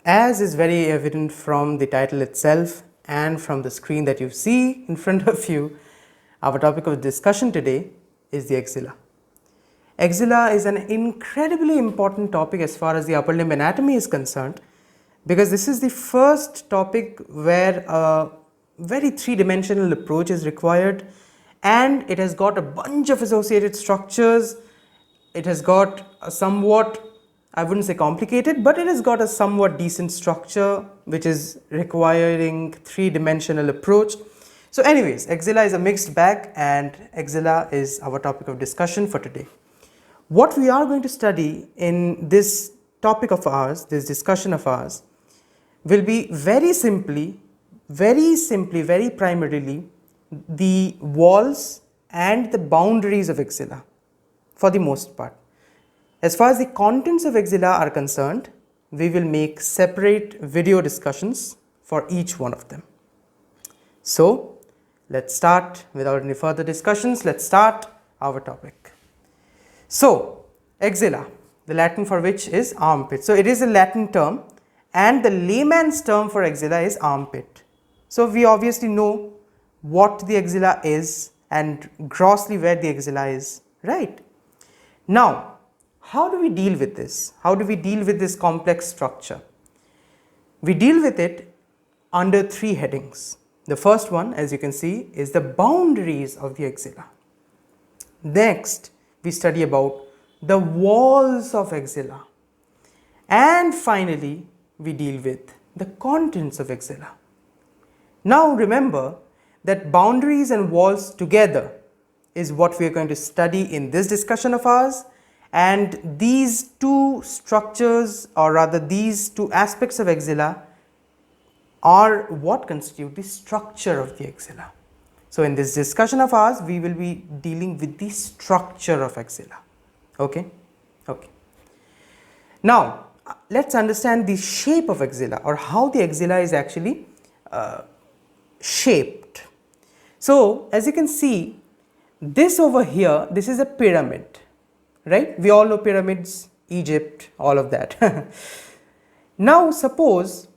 As is very evident from the title itself and from the screen that you see in front of you, our topic of discussion today is the axilla. Axilla is an incredibly important topic as far as the upper limb anatomy is concerned, because this is the first topic where a very three-dimensional approach is required, and it has got a bunch of associated structures. It has got a somewhat, I wouldn't say complicated, but it has got a somewhat decent structure which is requiring three-dimensional approach. So anyways, axilla is a mixed bag, and axilla is our topic of discussion for today. What we are going to study in this topic of ours, this discussion of ours, will be very simply, very primarily the walls and the boundaries of axilla for the most part. As far as the contents of axilla are concerned, we will make separate video discussions for each one of them. So let's start without any further discussions. Let's start our topic. So axilla, the Latin for which is armpit. So it is a Latin term, and the layman's term for axilla is armpit. So we obviously know what the axilla is and grossly where the axilla is, right? Now, how do we deal with this? How do we deal with this complex structure? We deal with it under three headings. The first one, as you can see, is the boundaries of the axilla. Next, we study about the walls of axilla. And finally, we deal with the contents of axilla. Now remember that boundaries and walls together is what we are going to study in this discussion of ours, and these two structures, or rather these two aspects of axilla, are what constitute the structure of the axilla. So in this discussion of ours, we will be dealing with the structure of axilla. Okay. Now let's understand the shape of axilla, or how the axilla is actually shaped. So as you can see, this over here, this is a pyramid, right? We all know pyramids, Egypt, all of that. Now suppose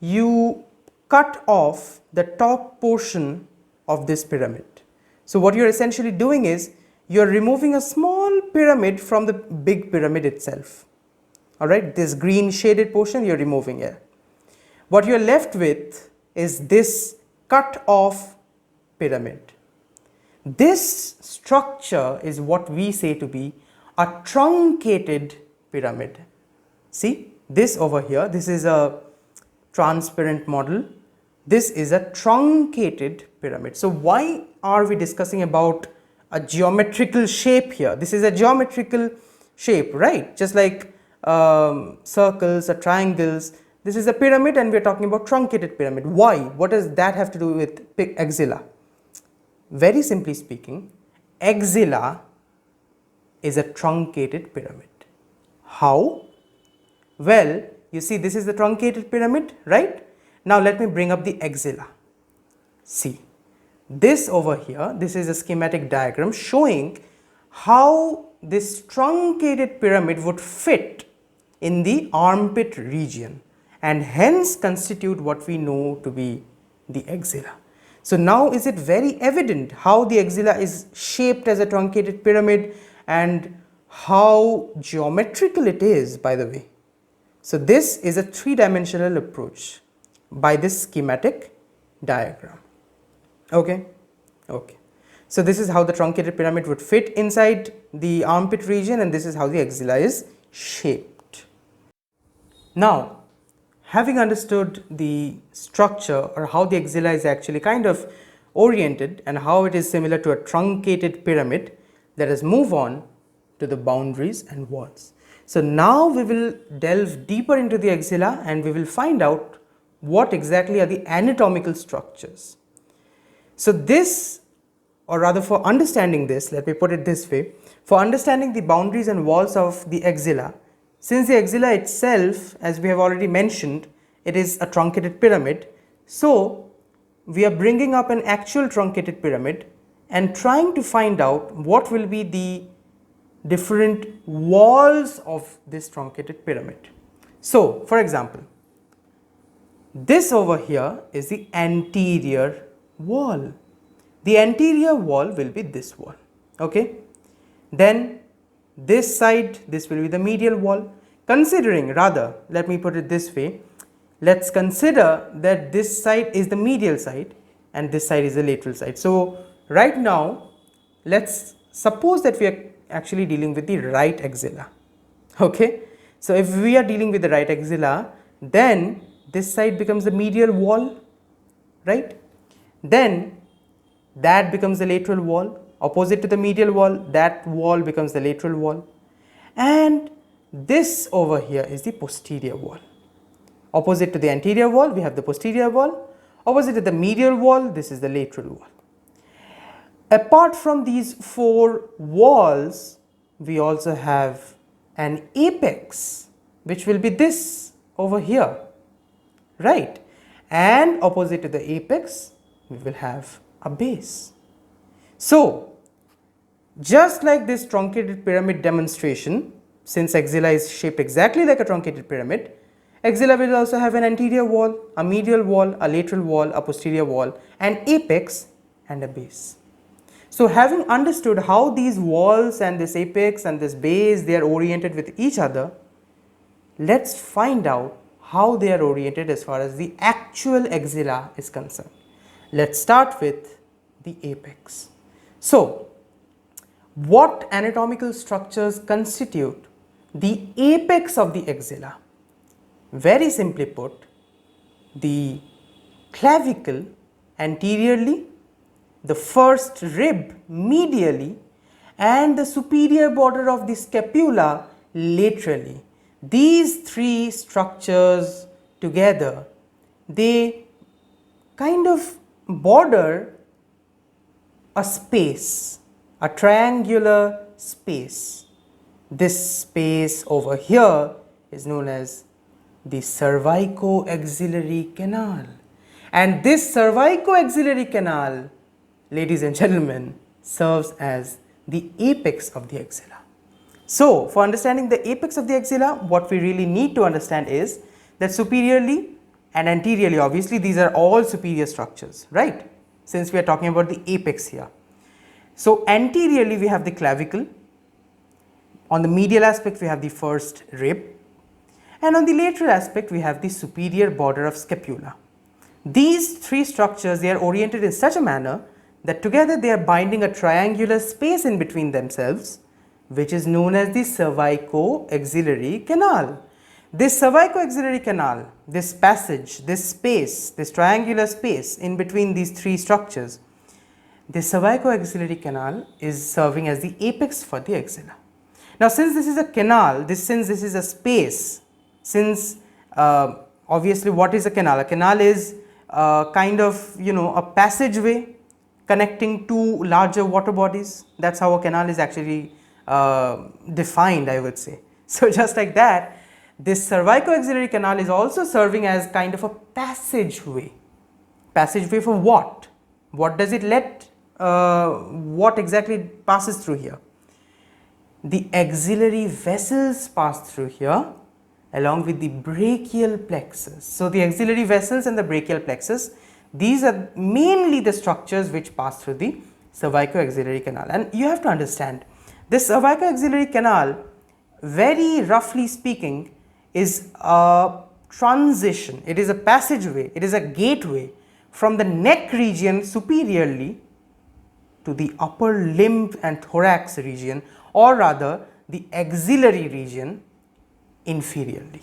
you cut off the top portion of this pyramid. So what you're essentially doing is you're removing a small pyramid from the big pyramid itself. Alright, this green shaded portion you're removing here. What you're left with is this cut off pyramid. This structure is what we say to be a truncated pyramid. See, this over here, this is a transparent model. This is a truncated pyramid. So why are we discussing about a geometrical shape here? This is a geometrical shape, right? Just like circles or triangles. This is a pyramid, and we are talking about truncated pyramid. Why? What does that have to do with axilla? Very simply speaking, axilla is a truncated pyramid. How? Well, you see, this is the truncated pyramid, right? Now let me bring up the axilla. See, this over here, this is a schematic diagram showing how this truncated pyramid would fit in the armpit region, and hence constitute what we know to be the axilla. So now is it very evident how the axilla is shaped as a truncated pyramid and how geometrical it is, by the way. So this is a three-dimensional approach by this schematic diagram. Okay. So this is how the truncated pyramid would fit inside the armpit region, and this is how the axilla is shaped. Now, having understood the structure, or how the axilla is actually kind of oriented and how it is similar to a truncated pyramid, let us move on to the boundaries and walls. So now we will delve deeper into the axilla, and we will find out what exactly are the anatomical structures. So this, or rather for understanding this, let me put it this way, for understanding the boundaries and walls of the axilla, since the axilla itself, as we have already mentioned, it is a truncated pyramid, so we are bringing up an actual truncated pyramid and trying to find out what will be the different walls of this truncated pyramid. So for example, This over here is the anterior wall. The anterior wall will be this wall, okay. Then this side, this will be the medial wall. Considering, rather, let me put it this way, let's consider that this side is the medial side and this side is the lateral side. So right now, let's suppose that we are actually dealing with the right axilla, okay. So if we are dealing with the right axilla, then this side becomes the medial wall, right. Then that becomes the lateral wall. Opposite to the medial wall, that wall becomes the lateral wall, and this over here is the posterior wall. Opposite to the anterior wall, we have the posterior wall. Opposite to the medial wall, this is the lateral wall. Apart from these four walls, we also have an apex, which will be this over here, right? And opposite to the apex, we will have a base. So, just like this truncated pyramid demonstration, since axilla is shaped exactly like a truncated pyramid, axilla will also have an anterior wall, a medial wall, a lateral wall, a posterior wall, an apex and a base. So having understood how these walls and this apex and this base, they are oriented with each other, let's find out how they are oriented as far as the actual axilla is concerned. Let's start with the apex. So, what anatomical structures constitute the apex of the axilla? Very simply put, the clavicle anteriorly, the first rib medially, and the superior border of the scapula laterally. These three structures together, they kind of border a space, a triangular space. This space over here is known as the cervicoaxillary canal, and this cervicoaxillary canal, ladies and gentlemen, serves as the apex of the axilla. So, for understanding the apex of the axilla, what we really need to understand is that superiorly and anteriorly, obviously these are all superior structures, right? Since we are talking about the apex here. So anteriorly we have the clavicle, on the medial aspect we have the first rib, and on the lateral aspect we have the superior border of scapula. These three structures, they are oriented in such a manner that together they are binding a triangular space in between themselves, which is known as the cervicoaxillary canal. This cervicoaxillary canal, this passage, this space, this triangular space in between these three structures, the cervicoaxillary canal is serving as the apex for the axilla. Now, since this is a canal, since this is a space, since obviously what is a canal? A canal is kind of, a passageway connecting two larger water bodies. That's how a canal is actually defined, I would say. So just like that, this cervicoaxillary canal is also serving as kind of a passageway. Passageway for what? What does it let, what exactly passes through here? The axillary vessels pass through here along with the brachial plexus. So the axillary vessels and the brachial plexus, these are mainly the structures which pass through the cervicoaxillary canal. And you have to understand, this cervicoaxillary canal, very roughly speaking, is a transition, it is a passageway, it is a gateway from the neck region superiorly to the upper limb and thorax region, or rather the axillary region inferiorly.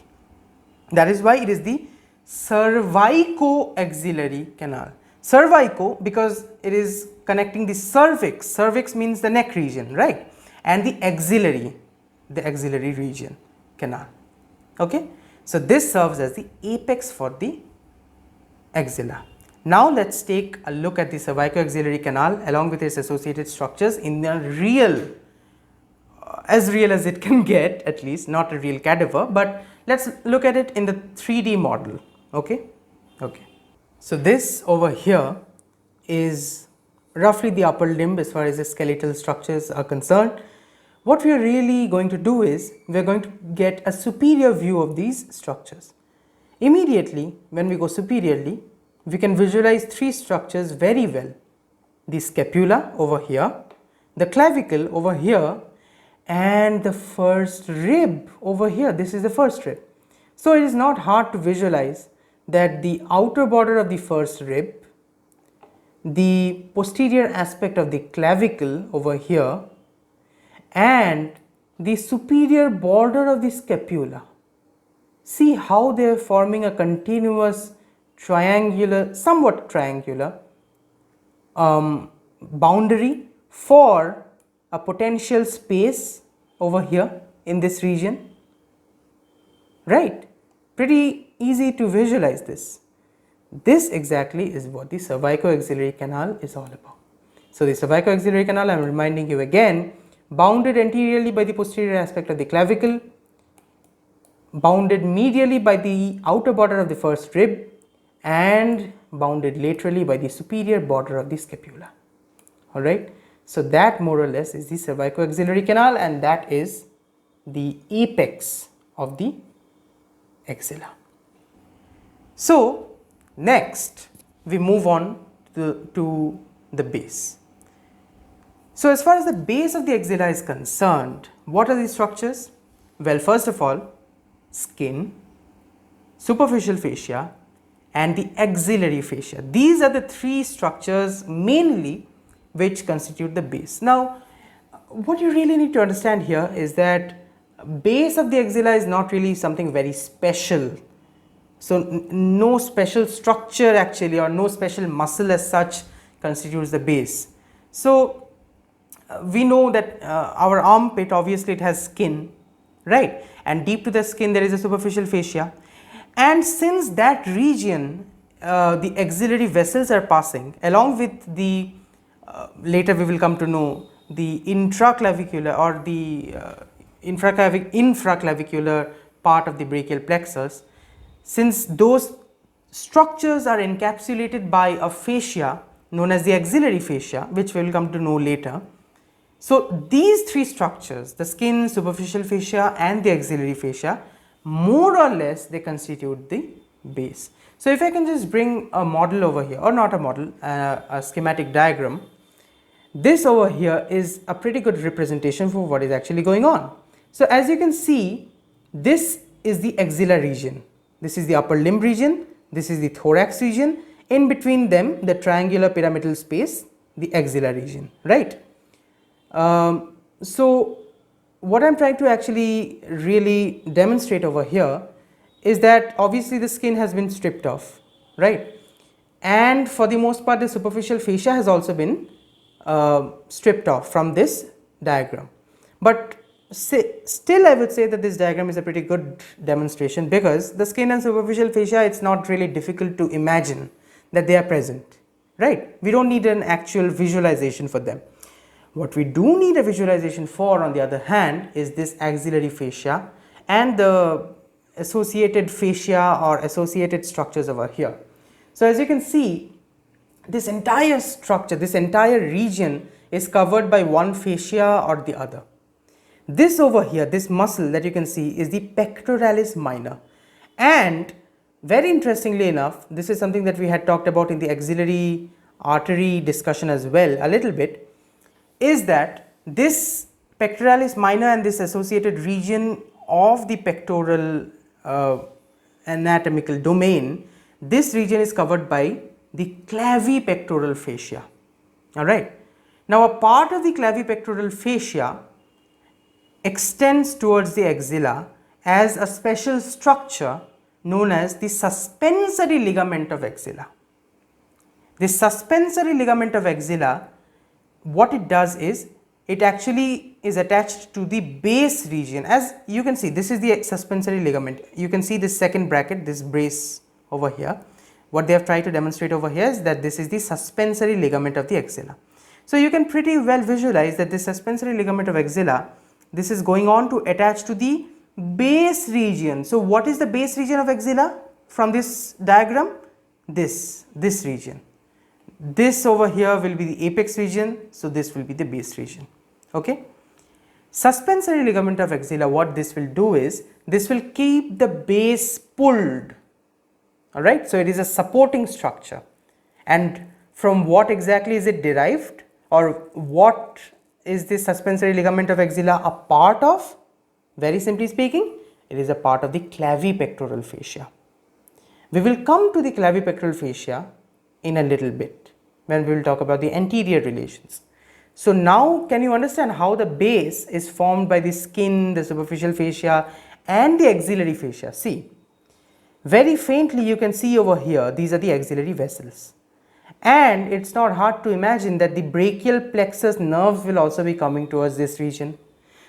That is why it is the cervicoaxillary canal. Cervico because it is connecting the cervix, cervix means the neck region, right, and the axillary region canal. Okay, so this serves as the apex for the axilla. Now let's take a look at the cervicoaxillary canal along with its associated structures in a real, as real as it can get, at least not a real cadaver, but let's look at it in the 3D model. Okay, so this over here is roughly the upper limb as far as the skeletal structures are concerned. What we are really going to do is we are going to get a superior view of these structures. Immediately when we go superiorly, we can visualize three structures very well. The scapula over here, the clavicle over here, and the first rib over here. This is the first rib. So it is not hard to visualize that the outer border of the first rib, the posterior aspect of the clavicle over here, and the superior border of the scapula. See how they are forming a continuous triangular, somewhat triangular boundary for a potential space over here in this region, right? Pretty easy to visualize this. This exactly is what the cervico-axillary canal is all about. So the cervico-axillary canal, I am reminding you again, bounded anteriorly by the posterior aspect of the clavicle, bounded medially by the outer border of the first rib, and bounded laterally by the superior border of the scapula. Alright, so that more or less is the cervico-axillary canal, and that is the apex of the axilla. So next we move on to the base. So as far as the base of the axilla is concerned, what are the structures? Well, first of all, skin, superficial fascia, and the axillary fascia. These are the three structures mainly which constitute the base. Now, what you really need to understand here is that base of the axilla is not really something very special. So no special structure actually, or no special muscle as such constitutes the base. So we know that our armpit, obviously it has skin, right, and deep to the skin there is a superficial fascia, and since that region the axillary vessels are passing along with the later we will come to know the intraclavicular or the infraclavicular part of the brachial plexus. Since those structures are encapsulated by a fascia known as the axillary fascia, which we will come to know later. So these three structures, the skin, superficial fascia and the axillary fascia, more or less they constitute the base. So if I can just bring a model over here, or not a model, a schematic diagram, this over here is a pretty good representation for what is actually going on. So as you can see, this is the axilla region, this is the upper limb region, this is the thorax region, in between them the triangular pyramidal space, the axilla region, right? So what I am trying to actually really demonstrate over here is that obviously the skin has been stripped off, right, and for the most part the superficial fascia has also been stripped off from this diagram. But still I would say that this diagram is a pretty good demonstration, because the skin and superficial fascia, it's not really difficult to imagine that they are present, right? We don't need an actual visualization for them. What we do need a visualization for, on the other hand, is this axillary fascia and the associated fascia or associated structures over here. So as you can see, this entire structure, this entire region is covered by one fascia or the other. This over here, this muscle that you can see, is the pectoralis minor, and very interestingly enough, this is something that we had talked about in the axillary artery discussion as well a little bit, is that this pectoralis minor and this associated region of the pectoral anatomical domain, this region is covered by the clavipectoral fascia. Alright. Now a part of the clavipectoral fascia extends towards the axilla as a special structure known as the suspensory ligament of axilla. The suspensory ligament of axilla, what it does is, it actually is attached to the base region. As you can see, this is the suspensory ligament. You can see this second bracket, this brace over here. What they have tried to demonstrate over here is that this is the suspensory ligament of the axilla. So you can pretty well visualize that this suspensory ligament of axilla, this is going on to attach to the base region. So what is the base region of axilla from this diagram? This region. This over here will be the apex region, so this will be the base region. Okay. Suspensory ligament of axilla, what this will do is, this will keep the base pulled Alright, so it is a supporting structure. And from what exactly is it derived, or what is this suspensory ligament of axilla a part of? Very simply speaking, it is a part of the clavipectoral fascia. We will come to the clavipectoral fascia in a little bit when we will talk about the anterior relations. So now can you understand how the base is formed by the skin, the superficial fascia and the axillary fascia? See, very faintly you can see over here, these are the axillary vessels. And it's not hard to imagine that the brachial plexus nerves will also be coming towards this region.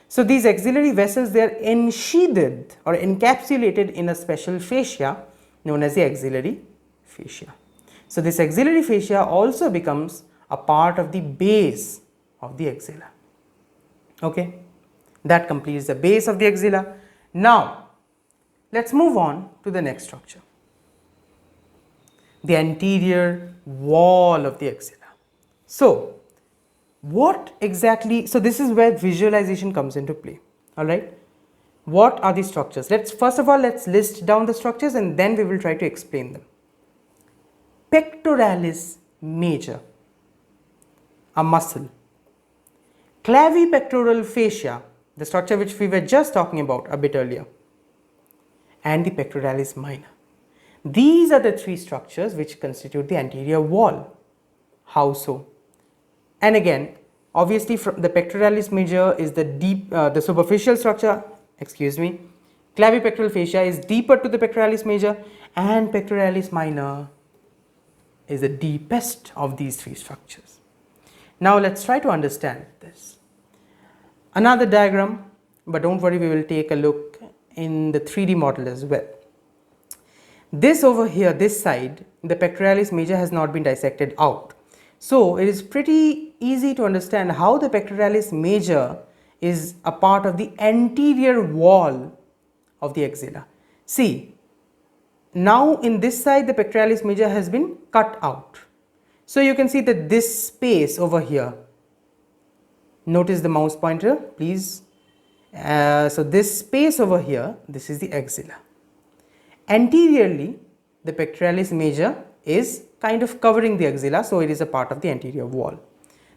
So these axillary vessels, they are ensheathed or encapsulated in a special fascia known as the axillary fascia. So this axillary fascia also becomes a part of the base of the axilla. Okay, that completes the base of the axilla. Now let's move on to the next structure, the anterior wall of the axilla. So what exactly, so this is where visualization comes into play. All right, what are the structures? First of all, let's list down the structures and then we will try to explain them. Pectoralis major, a muscle. Clavipectoral fascia, the structure which we were just talking about a bit earlier, and the pectoralis minor. These are the three structures which constitute the anterior wall. How so? And again, obviously from the pectoralis major is the superficial structure, clavipectoral fascia is deeper to the pectoralis major, and pectoralis minor is the deepest of these three structures. Now let's try to understand this. Another diagram, but don't worry, we will take a look in the 3D model as well. This over here, this side, the pectoralis major has not been dissected out. So it is pretty easy to understand how the pectoralis major is a part of the anterior wall of the axilla. See, now in this side the pectoralis major has been cut out. So you can see that this space over here, notice the mouse pointer please. So this space over here, this is the axilla. Anteriorly, the pectoralis major is kind of covering the axilla, so it is a part of the anterior wall.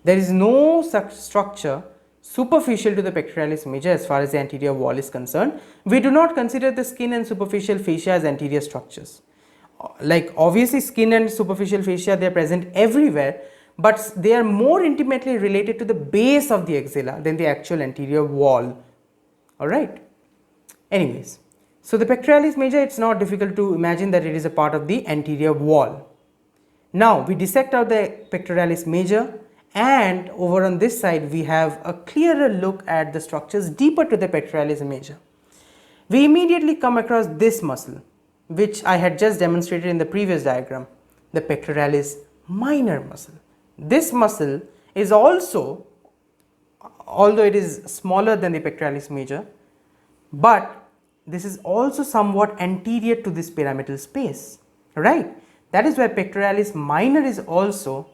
There is no such structure superficial to the pectoralis major as far as the anterior wall is concerned. We do not consider the skin and superficial fascia as anterior structures. Like obviously skin and superficial fascia, they are present everywhere, but they are more intimately related to the base of the axilla than the actual anterior wall. Alright. Anyways, so the pectoralis major, it's not difficult to imagine that it is a part of the anterior wall. Now we dissect out the pectoralis major, and over on this side we have a clearer look at the structures deeper to the pectoralis major. We immediately come across this muscle, which I had just demonstrated in the previous diagram, the pectoralis minor muscle. This muscle is also, although it is smaller than the pectoralis major, but this is also somewhat anterior to this pyramidal space, right? That is why pectoralis minor is also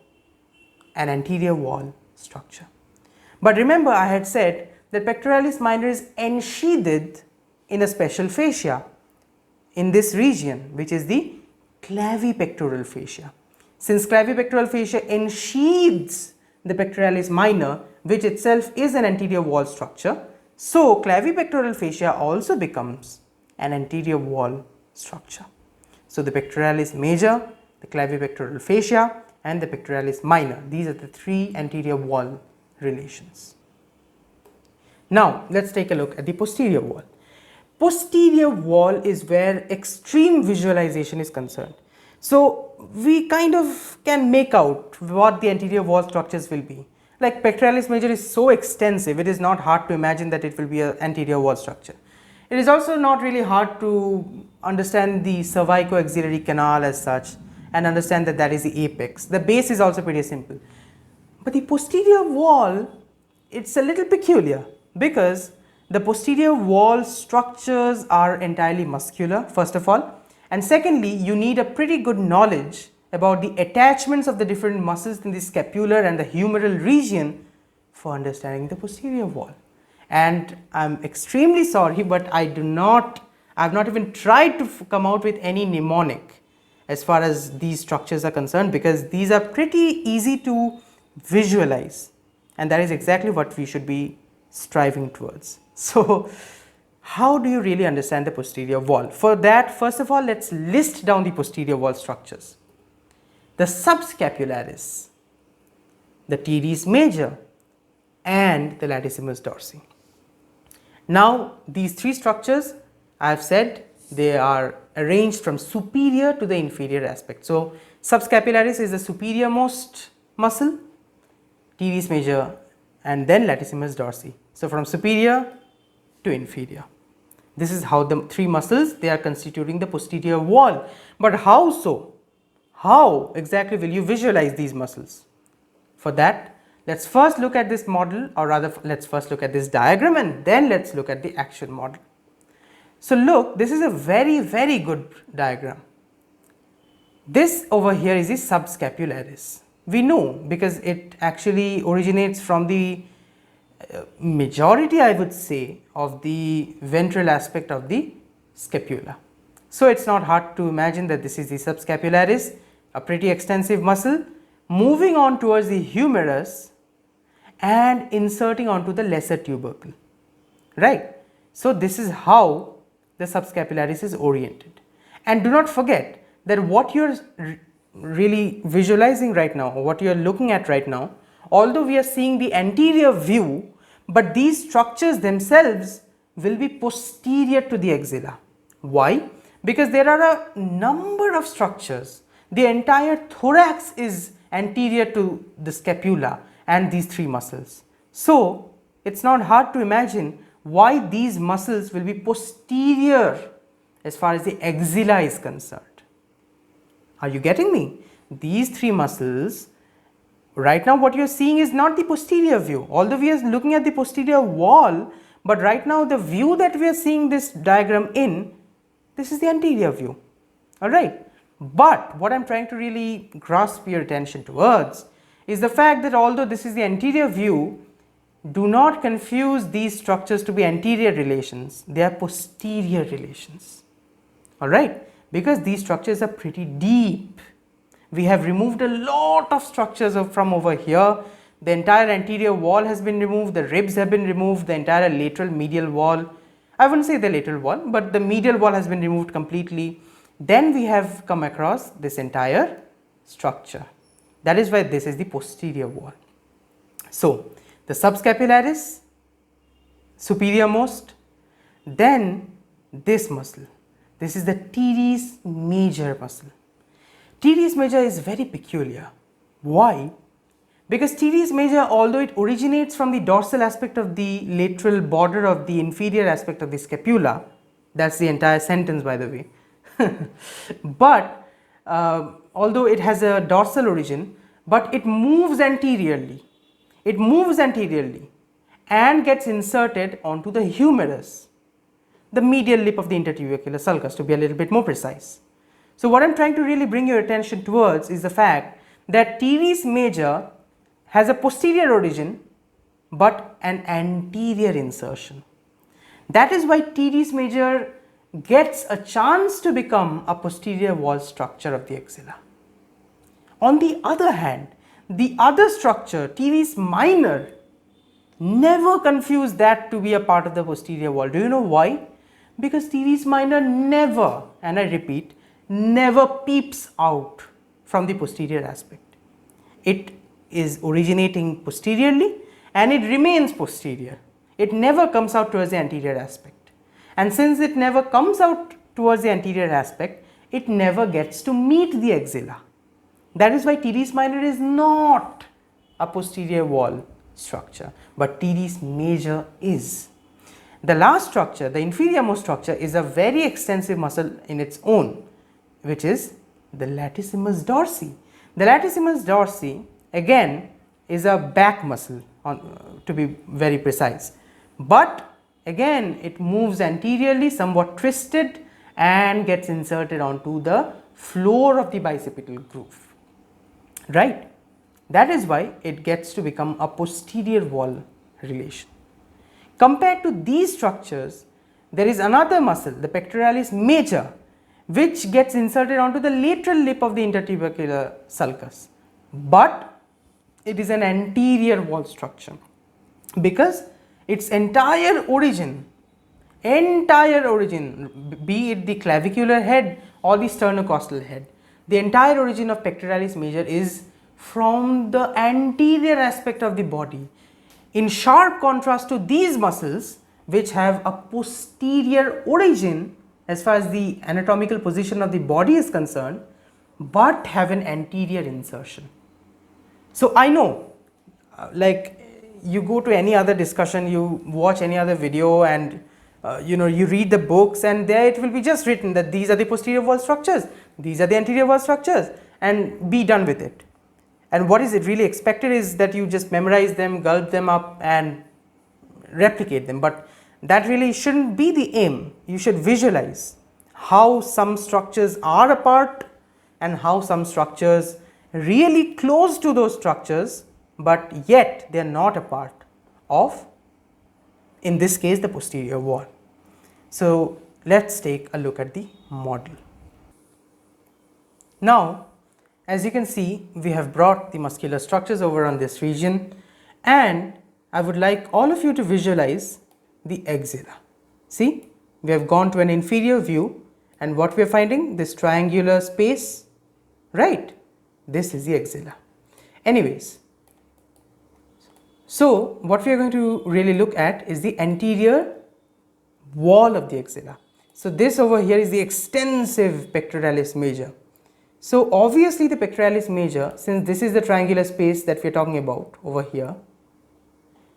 an anterior wall structure. But remember, I had said that pectoralis minor is ensheathed in a special fascia in this region, which is the clavipectoral fascia. Since clavipectoral fascia ensheathes the pectoralis minor, which itself is an anterior wall structure, so clavipectoral fascia also becomes an anterior wall structure. So the pectoralis major, the clavipectoral fascia and the pectoralis minor, these are the three anterior wall relations. Now let's take a look at the posterior wall. Posterior wall is where extreme visualization is concerned. So we kind of can make out what the anterior wall structures will be. Like pectoralis major is so extensive, it is not hard to imagine that it will be an anterior wall structure. It is also not really hard to understand the cervico-axillary canal as such and understand that that is the apex. The base is also pretty simple. But the posterior wall, it's a little peculiar because the posterior wall structures are entirely muscular, first of all, and secondly, you need a pretty good knowledge about the attachments of the different muscles in the scapular and the humeral region for understanding the posterior wall. And I'm extremely sorry, but I have not even tried to come out with any mnemonic as far as these structures are concerned, because these are pretty easy to visualize, and that is exactly what we should be striving towards. So how do you really understand the posterior wall? For that, first of all, let's list down the posterior wall structures. The subscapularis, the teres major, and the latissimus dorsi. Now these three structures, I have said, they are arranged from superior to the inferior aspect. So subscapularis is the superior most muscle, teres major, and then latissimus dorsi. So from superior to inferior. This is how the three muscles, they are constituting the posterior wall. But how so? How exactly will you visualize these muscles? For that, let's first look at this model, or rather let's first look at this diagram, and then let's look at the actual model. So look, this is a very good diagram. This over here is the subscapularis. We know because it actually originates from the majority, I would say, of the ventral aspect of the scapula. So it's not hard to imagine that this is the subscapularis, a pretty extensive muscle, moving on towards the humerus and inserting onto the lesser tubercle, right? So this is how the subscapularis is oriented. And do not forget that what you're really visualizing right now, or what you're looking at right now, although we are seeing the anterior view, but these structures themselves will be posterior to the axilla. Why? Because there are a number of structures. The entire thorax is anterior to the scapula and these three muscles. So it's not hard to imagine why these muscles will be posterior as far as the axilla is concerned. Are you getting me? These three muscles, right now what you are seeing is not the posterior view, although we are looking at the posterior wall, but right now the view that we are seeing this diagram in, this is the anterior view, alright. But what I am trying to really grasp your attention towards is the fact that although this is the anterior view, do not confuse these structures to be anterior relations, they are posterior relations, alright, because these structures are pretty deep. We have removed a lot of structures from over here. The entire anterior wall has been removed, the ribs have been removed, the entire lateral medial wall, I wouldn't say the lateral wall, but the medial wall has been removed completely. Then we have come across this entire structure. That is why this is the posterior wall. So the subscapularis, superior most, then this muscle, this is the teres major muscle. Teres major is very peculiar. Why? Because teres major, although it originates from the dorsal aspect of the lateral border of the inferior aspect of the scapula, that's the entire sentence by the way, but although it has a dorsal origin, but it moves anteriorly. It moves anteriorly and gets inserted onto the humerus, the medial lip of the intertubercular sulcus, to be a little bit more precise. So what I am trying to really bring your attention towards is the fact that teres major has a posterior origin but an anterior insertion. That is why teres major gets a chance to become a posterior wall structure of the axilla. On the other hand, the other structure, teres minor, never confuse that to be a part of the posterior wall. Do you know why? Because teres minor never, and I repeat, never peeps out from the posterior aspect. It is originating posteriorly and it remains posterior. It never comes out towards the anterior aspect. And since it never comes out towards the anterior aspect, it never gets to meet the axilla. That is why teres minor is not a posterior wall structure, but teres major is. The last structure, the inferior most structure, is a very extensive muscle in its own, which is the latissimus dorsi. The latissimus dorsi again is a back muscle, to be very precise, but again it moves anteriorly, somewhat twisted, and gets inserted onto the floor of the bicipital groove, right? That is why it gets to become a posterior wall relation. Compared to these structures, there is another muscle, the pectoralis major, which gets inserted onto the lateral lip of the intertubercular sulcus, but it is an anterior wall structure because its entire origin, be it the clavicular head or the sternocostal head, the entire origin of pectoralis major is from the anterior aspect of the body, in sharp contrast to these muscles which have a posterior origin as far as the anatomical position of the body is concerned, but have an anterior insertion. So I know, like you go to any other discussion, you watch any other video, and you read the books, and there it will be just written that these are the posterior wall structures, these are the anterior wall structures, and be done with it. And what is it really expected is that you just memorize them, gulp them up and replicate them, but that really shouldn't be the aim. You should visualize how some structures are apart and how some structures really close to those structures, but yet they are not a part of, in this case, the posterior wall. So let's take a look at the model. Now, as you can see, we have brought the muscular structures over on this region, and I would like all of you to visualize the axilla. See, we have gone to an inferior view, and what we are finding, this triangular space, right? This is the axilla. Anyways, so what we are going to really look at is the anterior wall of the axilla. So this over here is the extensive pectoralis major. So obviously the pectoralis major, since this is the triangular space that we are talking about over here,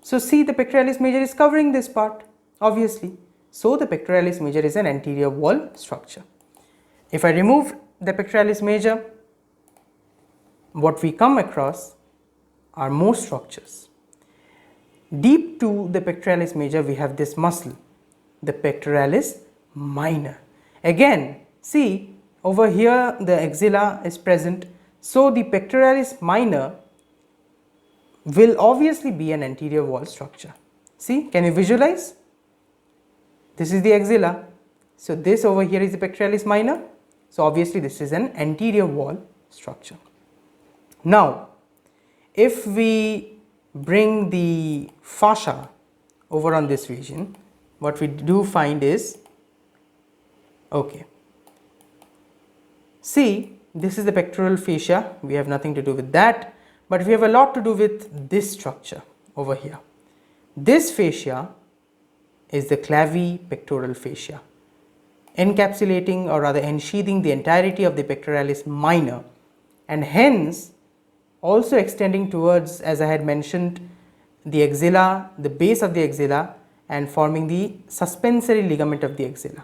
so see, the pectoralis major is covering this part, obviously. So the pectoralis major is an anterior wall structure. If I remove the pectoralis major, what we come across are more structures. Deep to the pectoralis major, we have this muscle, the pectoralis minor. Again, see, over here the axilla is present, so the pectoralis minor will obviously be an anterior wall structure. See, can you visualize? This is the axilla, so this over here is the pectoralis minor, so obviously this is an anterior wall structure. Now, if we bring the fascia over on this region, what we do find is, okay, see, this is the pectoral fascia, we have nothing to do with that, but we have a lot to do with this structure over here. This fascia is the clavipectoral fascia, encapsulating or rather ensheathing the entirety of the pectoralis minor, and hence also extending towards, as I had mentioned, the axilla, the base of the axilla, and forming the suspensory ligament of the axilla,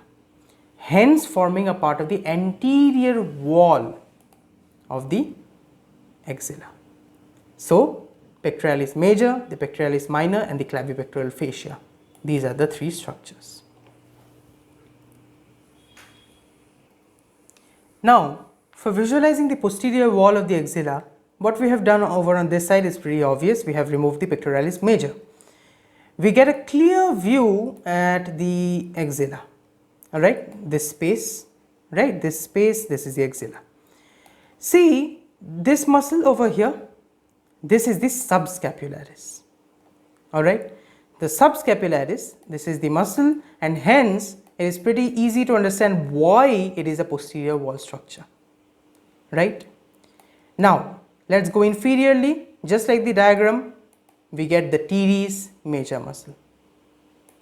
hence forming a part of the anterior wall of the axilla. So pectoralis major, the pectoralis minor, and the clavipectoral fascia, these are the three structures. Now, for visualizing the posterior wall of the axilla, what we have done over on this side is pretty obvious. We have removed the pectoralis major. We get a clear view at the axilla, alright, this space, right, this space, this is the axilla. See, this muscle over here, this is the subscapularis, alright. The subscapularis, this is the muscle, and hence it is pretty easy to understand why it is a posterior wall structure, right. Now, let's go inferiorly, just like the diagram, we get the teres major muscle,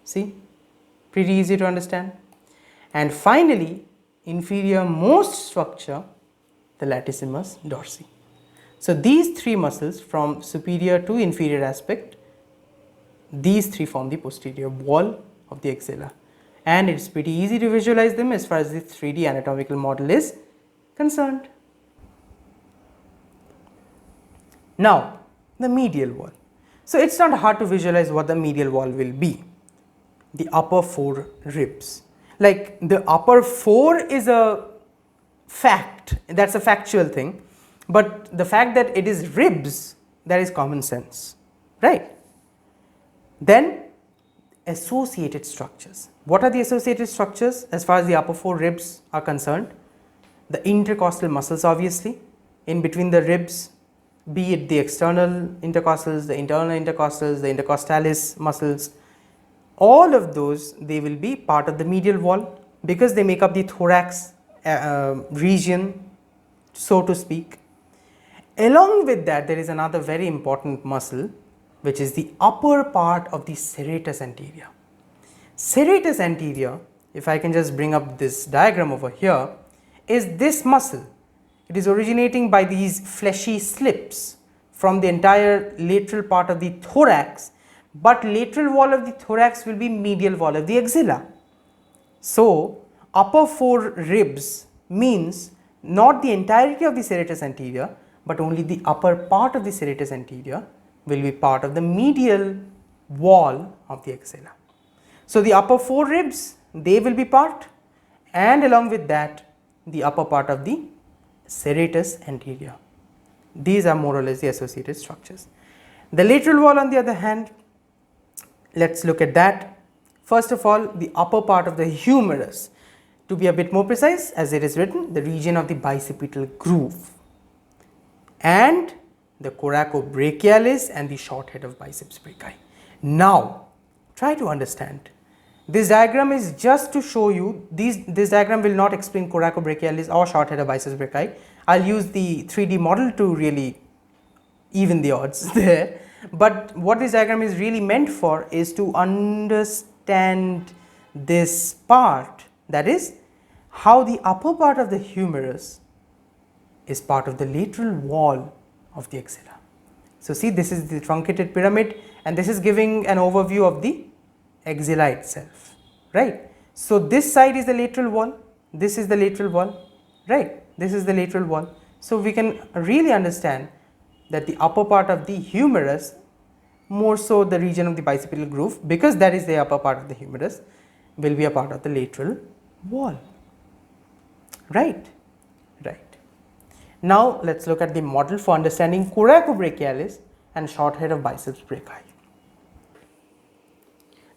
see, pretty easy to understand. And finally, inferior most structure, the latissimus dorsi. So these three muscles from superior to inferior aspect, these three form the posterior wall of the axilla, and it's pretty easy to visualize them as far as the 3D anatomical model is concerned. Now, the medial wall. So it's not hard to visualize what the medial wall will be. The upper four ribs. Like the upper four is a fact, that's a factual thing, but the fact that it is ribs, that is common sense, right? Then associated structures. What are the associated structures as far as the upper four ribs are concerned? The intercostal muscles, obviously, in between the ribs, be it the external intercostals, the internal intercostals, the intercostalis muscles, all of those, they will be part of the medial wall because they make up the thorax region, so to speak. Along with that, there is another very important muscle, which is the upper part of the serratus anterior. Serratus anterior, if I can just bring up this diagram over here, is this muscle. It is originating by these fleshy slips from the entire lateral part of the thorax, but lateral wall of the thorax will be medial wall of the axilla. So, upper four ribs means not the entirety of the serratus anterior, but only the upper part of the serratus anterior will be part of the medial wall of the axilla. So, the upper four ribs, they will be part, and along with that the upper part of the serratus anterior. These are more or less the associated structures. The lateral wall, on the other hand, let's look at that. First of all, the upper part of the humerus, to be a bit more precise, as it is written, the region of the bicipital groove, and the coracobrachialis and the short head of biceps brachii. Now, try to understand. This diagram is just to show you, this diagram will not explain coracobrachialis or short head of biceps brachii. I will use the 3D model to really even the odds there. But what this diagram is really meant for is to understand this part, that is how the upper part of the humerus is part of the lateral wall of the axilla. So, see, this is the truncated pyramid and this is giving an overview of the axilla itself, right. So, this side is the lateral wall, this is the lateral wall, right, this is the lateral wall. So, we can really understand that the upper part of the humerus, more so the region of the bicipital groove, because that is the upper part of the humerus, will be a part of the lateral wall, right. Now, let us look at the model for understanding coracobrachialis and short head of biceps brachii.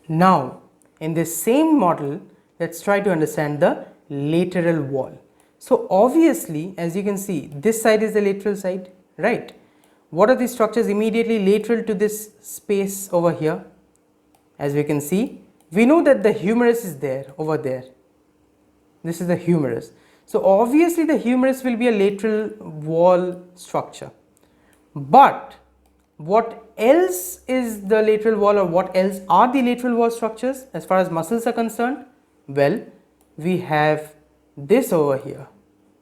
Now, in this same model, let us try to understand the lateral wall. So, obviously, as you can see, this side is the lateral side, right. What are the structures immediately lateral to this space over here? As we can see, we know that the humerus is there, over there. This is the humerus. So, obviously, the humerus will be a lateral wall structure. But what else is the lateral wall, or what else are the lateral wall structures as far as muscles are concerned? Well, we have this over here,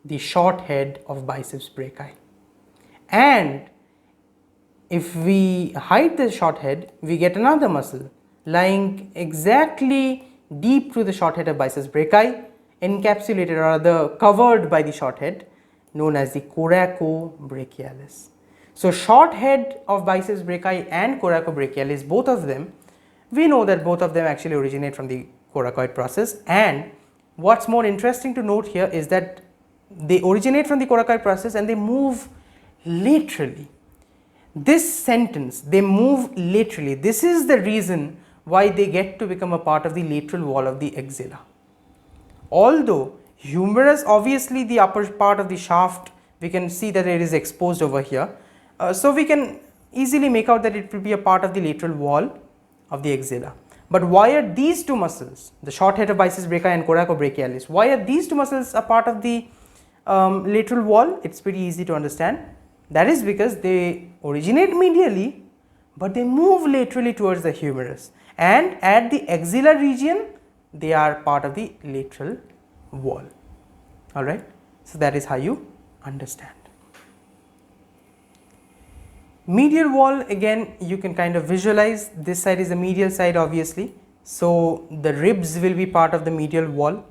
the short head of biceps brachii. And if we hide the short head, we get another muscle lying exactly deep to the short head of biceps brachii, encapsulated or rather covered by the short head, known as the coracobrachialis. So, short head of biceps brachii and coracobrachialis, both of them, we know that both of them actually originate from the coracoid process, and what's more interesting to note here is that they originate from the coracoid process and they move laterally. This sentence, they move laterally, this is the reason why they get to become a part of the lateral wall of the axilla. Although humerus, obviously the upper part of the shaft, we can see that it is exposed over here. So, we can easily make out that it will be a part of the lateral wall of the axilla. But why are these two muscles, the short head of biceps brachii and coracobrachialis, why are these two muscles a part of the lateral wall? It is pretty easy to understand. That is because they originate medially, but they move laterally towards the humerus, and at the axilla region they are part of the lateral wall, alright. So, that is how you understand. Medial wall, again you can kind of visualize, this side is the medial side obviously. So, the ribs will be part of the medial wall.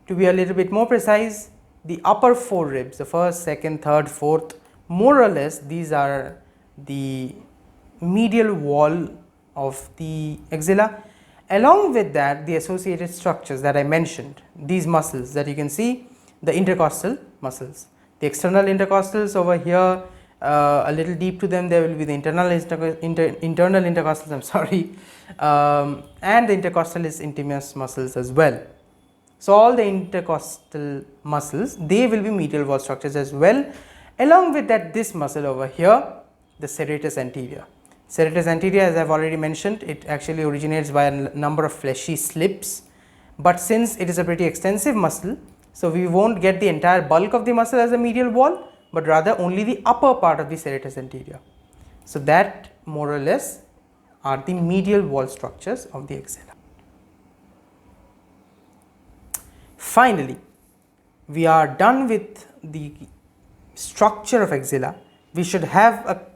To be a little bit more precise, the upper four ribs, the first, second, third, fourth, more or less these are the medial wall of the axilla. Along with that, the associated structures that I mentioned, these muscles that you can see, the intercostal muscles, the external intercostals over here, a little deep to them, there will be the internal intercostals, I'm sorry, and the intercostalis intimus muscles as well. So, all the intercostal muscles, they will be medial wall structures as well. Along with that, this muscle over here, the serratus anterior. Serratus anterior, as I have already mentioned, it actually originates by a number of fleshy slips, but since it is a pretty extensive muscle, so we won't get the entire bulk of the muscle as a medial wall, but rather only the upper part of the serratus anterior. So, that more or less are the medial wall structures of the axilla. Finally, we are done with the structure of axilla. We should have a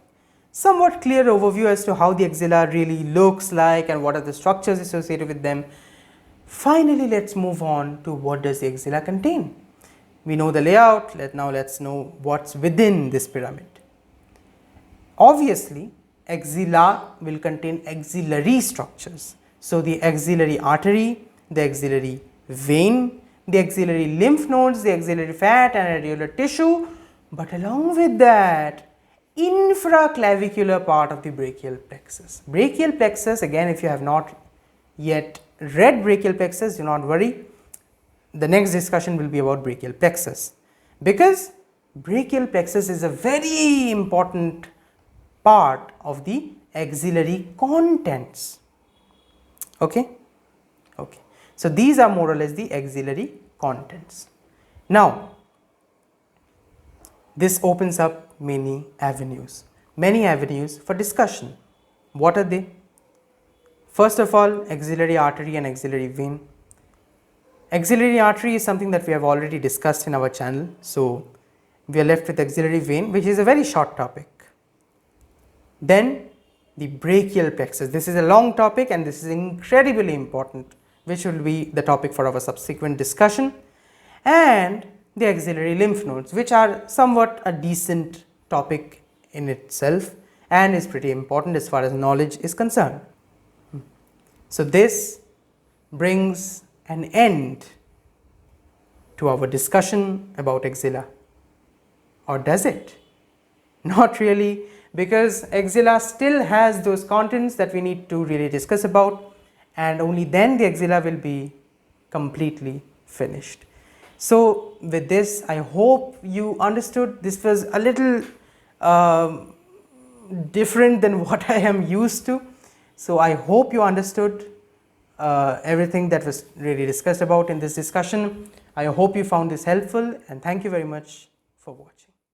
somewhat clear overview as to how the axilla really looks like and what are the structures associated with them. Finally, let us move on to what does the axilla contain. We know the layout, now let us know what is within this pyramid. Obviously, axilla will contain axillary structures. So, the axillary artery, the axillary vein, the axillary lymph nodes, the axillary fat and areolar tissue, but along with that, infraclavicular part of the brachial plexus. Brachial plexus, again, if you have not yet read brachial plexus, do not worry. The next discussion will be about brachial plexus, because brachial plexus is a very important part of the axillary contents. Okay? Okay. So, these are more or less the axillary contents. Now, this opens up many avenues for discussion. What are they? First of all, axillary artery and axillary vein. Axillary artery is something that we have already discussed in our channel. So, we are left with axillary vein, which is a very short topic. Then the brachial plexus. This is a long topic and this is incredibly important, which will be the topic for our subsequent discussion, and the axillary lymph nodes, which are somewhat a decent topic in itself and is pretty important as far as knowledge is concerned. So, this brings an end to our discussion about axilla, or does it? Not really, because axilla still has those contents that we need to really discuss about, and only then the axilla will be completely finished. So, with this, I hope you understood. This was a little different than what I am used to. So, I hope you understood everything that was really discussed about in this discussion. I hope you found this helpful, and thank you very much for watching.